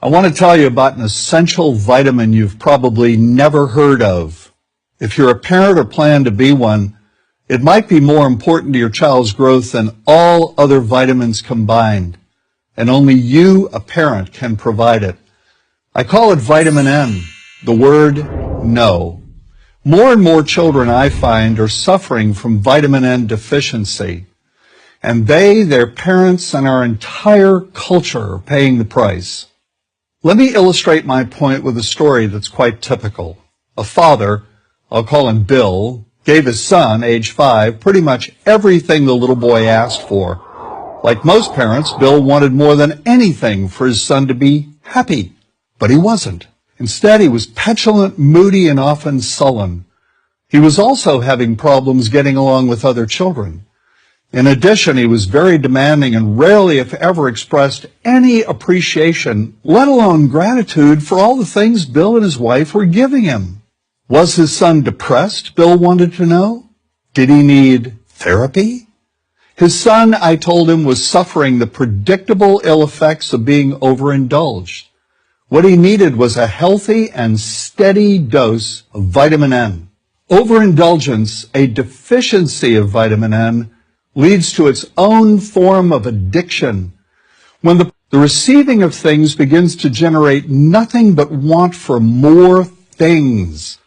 I want to tell you about an essential vitamin you've probably never heard of. If you're a parent or plan to be one, it might be more important to your child's growth than all other vitamins combined, and only you, a parent, can provide it. I call it vitamin N, the word no. More and more children, I find, are suffering from vitamin N deficiency, and they, their parents, and our entire culture are paying the price. Let me illustrate my point with a story that's quite typical. A father, I'll call him Bill, gave his son, age 5, pretty much everything the little boy asked for. Like most parents, Bill wanted more than anything for his son to be happy, but he wasn't. Instead, he was petulant, moody, and often sullen. He was also having problems getting along with other children. In addition, he was very demanding and rarely, if ever, expressed any appreciation, let alone gratitude, for all the things Bill and his wife were giving him. Was his son depressed, Bill wanted to know? Did he need therapy? His son, I told him, was suffering the predictable ill effects of being overindulged. What he needed was a healthy and steady dose of vitamin N. Overindulgence, a deficiency of vitamin N, leads to its own form of addiction. When the receiving of things begins to generate nothing but want for more things.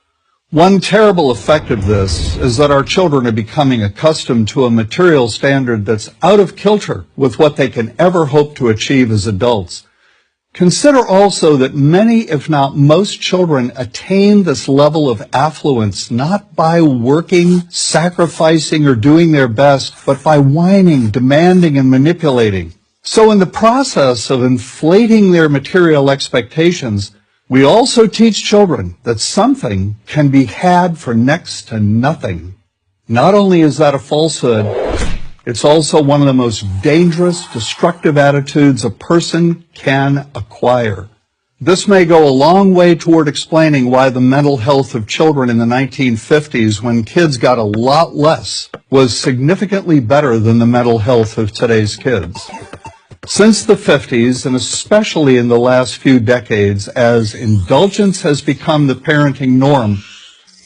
One terrible effect of this is that our children are becoming accustomed to a material standard that's out of kilter with what they can ever hope to achieve as adults. Consider also that many, if not most, children attain this level of affluence not by working, sacrificing, or doing their best, but by whining, demanding, and manipulating. So in the process of inflating their material expectations, we also teach children that something can be had for next to nothing. Not only is that a falsehood, it's also one of the most dangerous, destructive attitudes a person can acquire. This may go a long way toward explaining why the mental health of children in the 1950s, when kids got a lot less, was significantly better than the mental health of today's kids. Since the 50s, and especially in the last few decades, as indulgence has become the parenting norm,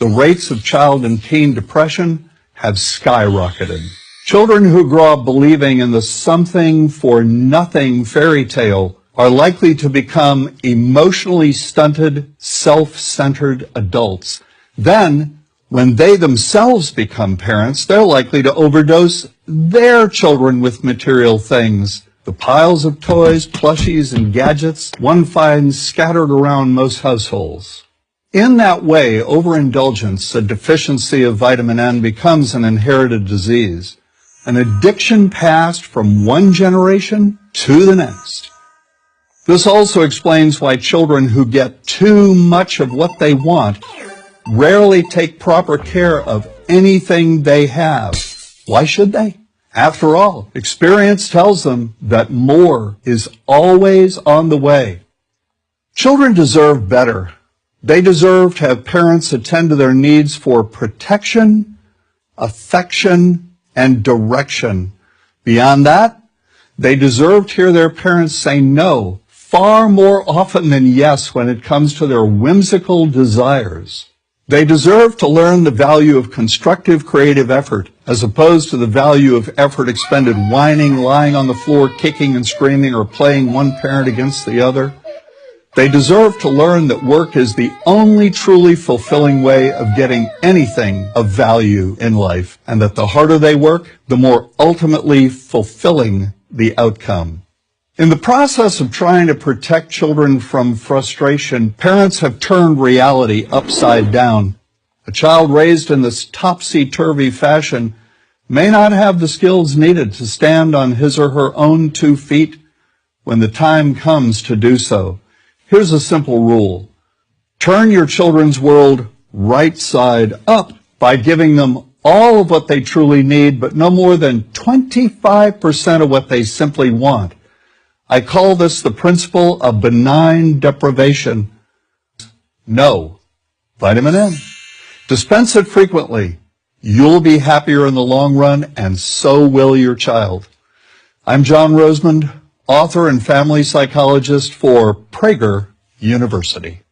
the rates of child and teen depression have skyrocketed. Children who grow up believing in the something for nothing fairy tale are likely to become emotionally stunted, self-centered adults. Then, when they themselves become parents, they're likely to overdose their children with material things. The piles of toys, plushies, and gadgets one finds scattered around most households. In that way, overindulgence, a deficiency of vitamin N, becomes an inherited disease. An addiction passed from one generation to the next. This also explains why children who get too much of what they want rarely take proper care of anything they have. Why should they? After all, experience tells them that more is always on the way. Children deserve better. They deserve to have parents attend to their needs for protection, affection, and direction. Beyond that, they deserve to hear their parents say no far more often than yes when it comes to their whimsical desires. They deserve to learn the value of constructive creative effort as opposed to the value of effort expended whining, lying on the floor, kicking and screaming, or playing one parent against the other. They deserve to learn that work is the only truly fulfilling way of getting anything of value in life, and that the harder they work, the more ultimately fulfilling the outcome. In the process of trying to protect children from frustration, parents have turned reality upside down. A child raised in this topsy-turvy fashion may not have the skills needed to stand on his or her own 2 feet when the time comes to do so. Here's a simple rule. Turn your children's world right side up by giving them all of what they truly need, but no more than 25% of what they simply want. I call this the principle of benign deprivation. No. Vitamin N. Dispense it frequently. You'll be happier in the long run, and so will your child. I'm John Rosemond. author and family psychologist for Prager University.